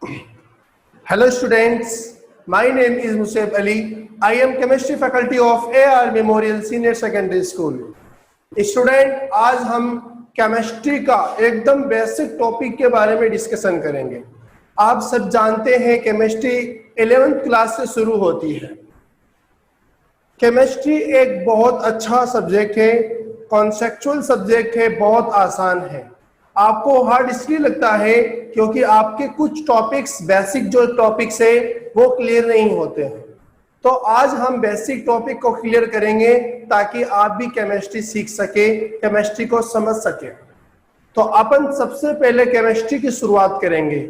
Hello students, my name is Musab Ali. I am chemistry faculty of AR Memorial Senior Secondary School. Student, आज हम chemistry का एकदम basic topic के बारे में डिस्कशन करेंगे। आप सब जानते हैं केमिस्ट्री 11th क्लास से शुरू होती है। केमिस्ट्री एक बहुत अच्छा सब्जेक्ट है, कॉन्सेप्चुअल सब्जेक्ट है, बहुत आसान है। आपको हार्ड इसलिए लगता है क्योंकि आपके कुछ टॉपिक्स, बेसिक जो टॉपिक्स है वो क्लियर नहीं होते हैं। तो आज हम बेसिक टॉपिक को क्लियर करेंगे ताकि आप भी केमिस्ट्री सीख सके, केमिस्ट्री को समझ सके। तो अपन सबसे पहले केमिस्ट्री की शुरुआत करेंगे।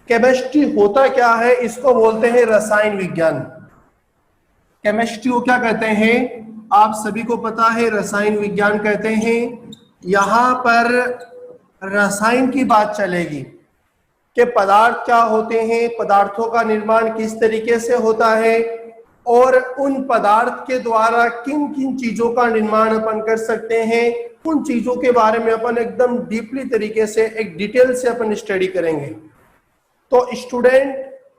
केमिस्ट्री होता क्या है, इसको बोलते हैं रसायन विज्ञान। केमिस्ट्री को क्या कहते हैं, आप सभी को पता है, रसायन विज्ञान कहते हैं। यहाँ पर रसायन की बात चलेगी कि पदार्थ क्या होते हैं, पदार्थों का निर्माण किस तरीके से होता है और उन पदार्थ के द्वारा किन किन चीजों का निर्माण अपन कर सकते हैं, उन चीजों के बारे में अपन एकदम डीपली तरीके से, एक डिटेल से अपन स्टडी करेंगे। तो स्टूडेंट,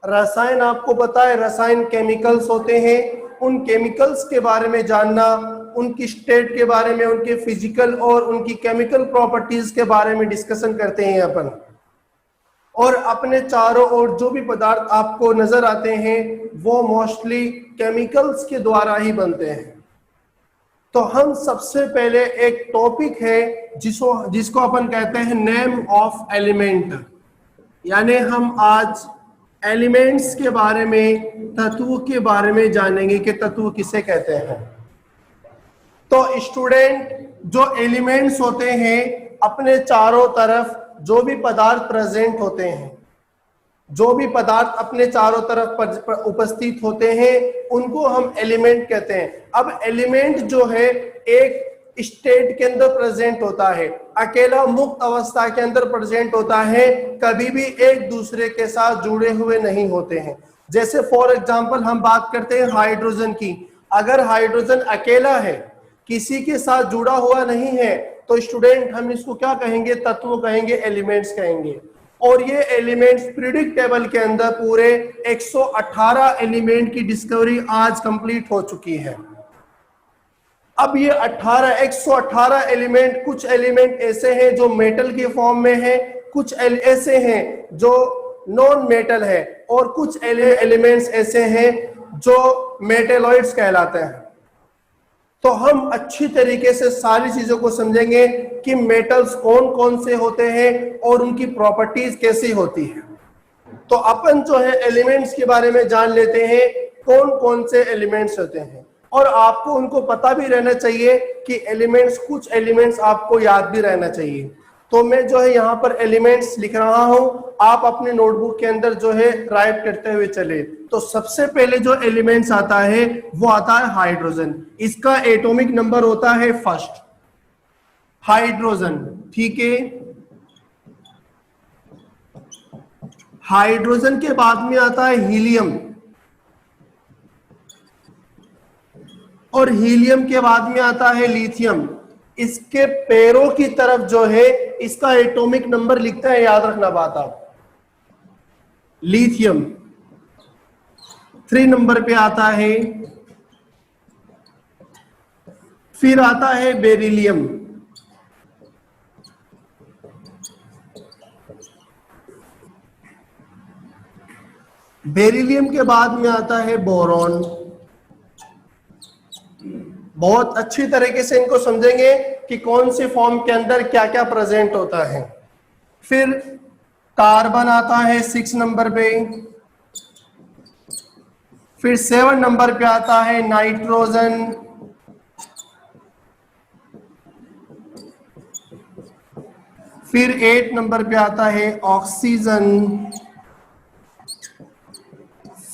रसायन आपको पता है, रसायन केमिकल्स होते हैं। उन केमिकल्स के बारे में जानना, उनकी स्टेट के बारे में, उनके फिजिकल और उनकी केमिकल प्रॉपर्टीज के बारे में डिस्कशन करते हैं अपन। और अपने चारों ओर जो भी पदार्थ आपको नजर आते हैं वो मोस्टली केमिकल्स के द्वारा ही बनते हैं। तो हम सबसे पहले एक टॉपिक है जिसको अपन कहते हैं नेम ऑफ एलिमेंट, यानी हम आज एलिमेंट्स के बारे में, तत्व के बारे में जानेंगे कि तत्व किसे कहते हैं। तो स्टूडेंट, जो एलिमेंट्स होते हैं, अपने चारों तरफ जो भी पदार्थ प्रेजेंट होते हैं, जो भी पदार्थ अपने चारों तरफ उपस्थित होते हैं, उनको हम एलिमेंट कहते हैं। अब एलिमेंट जो है एक स्टेट के अंदर प्रेजेंट होता है, अकेला मुक्त अवस्था के अंदर प्रेजेंट होता है, कभी भी एक दूसरे के साथ जुड़े हुए नहीं होते हैं। जैसे फॉर एग्जांपल हम बात करते हैं हाइड्रोजन की। अगर हाइड्रोजन अकेला है, किसी के साथ जुड़ा हुआ नहीं है, तो स्टूडेंट हम इसको क्या कहेंगे, तत्व कहेंगे, एलिमेंट्स कहेंगे। और ये एलिमेंट्स पीरियोडिक टेबल के अंदर पूरे 118 एलिमेंट की डिस्कवरी आज कंप्लीट हो चुकी है। अब ये 118 एलिमेंट, कुछ एलिमेंट ऐसे हैं जो मेटल के फॉर्म में है, कुछ ऐसे हैं जो नॉन मेटल है, और कुछ एलिमेंट्स ऐसे हैं जो मेटेलॉइड्स कहलाते हैं। तो हम अच्छी तरीके से सारी चीजों को समझेंगे कि मेटल्स कौन कौन से होते हैं और उनकी प्रॉपर्टीज कैसी होती है। तो अपन जो है एलिमेंट्स के बारे में जान लेते हैं, कौन कौन से एलिमेंट्स होते हैं, और आपको उनको पता भी रहना चाहिए कि एलिमेंट्स, कुछ एलिमेंट्स आपको याद भी रहना चाहिए। तो मैं जो है यहाँ पर एलिमेंट्स लिख रहा हूं, आप अपने नोटबुक के अंदर जो है राइट करते हुए चले। तो सबसे पहले जो एलिमेंट्स आता है वो आता है हाइड्रोजन। इसका एटॉमिक नंबर होता है फर्स्ट, हाइड्रोजन, ठीक है। हाइड्रोजन के बाद में आता है हीलियम, और हीलियम के बाद में आता है लिथियम। इसके पैरों की तरफ जो है इसका एटॉमिक नंबर लिखता है, याद रखना बात आप। लिथियम 3 नंबर पे आता है। फिर आता है बेरिलियम, बेरिलियम के बाद में आता है बोरॉन। बहुत अच्छी तरीके से इनको समझेंगे कि कौन से फॉर्म के अंदर क्या क्या प्रेजेंट होता है। फिर कार्बन आता है 6 नंबर पे। फिर 7 नंबर पे आता है नाइट्रोजन। फिर 8 नंबर पे आता है ऑक्सीजन।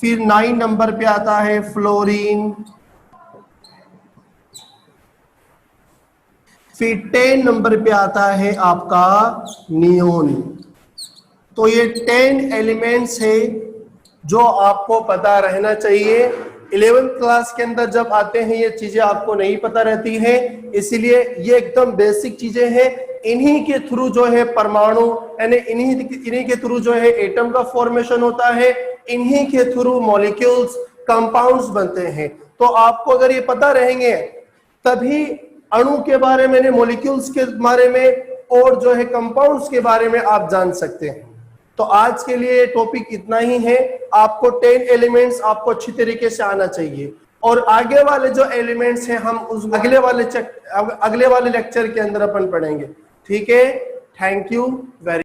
फिर 9 नंबर पे आता है फ्लोरीन। फिर 10 नंबर पे आता है आपका नियोन। तो ये 10 एलिमेंट्स है जो आपको पता रहना चाहिए। 11th क्लास के अंदर जब आते हैं ये चीजें आपको नहीं पता रहती हैं, इसीलिए ये एकदम बेसिक चीजें हैं, इन्हीं के थ्रू जो है परमाणु यानी इन्हीं के थ्रू जो है एटम का फॉर्मेशन होता है, इन्हीं के थ्रू मॉलिक्यूल्स कंपाउंड्स बनते हैं। तो आपको अगर ये पता रहेंगे तभी अणु के बारे में, मॉलिक्यूल्स के बारे में और जो है कंपाउंड्स के बारे में आप जान सकते हैं। तो आज के लिए टॉपिक इतना ही है। आपको 10 एलिमेंट्स आपको अच्छी तरीके से आना चाहिए और आगे वाले जो एलिमेंट्स हैं हम उस अगले वाले लेक्चर के अंदर अपन पढ़ेंगे। ठीक है, थैंक यू वेरी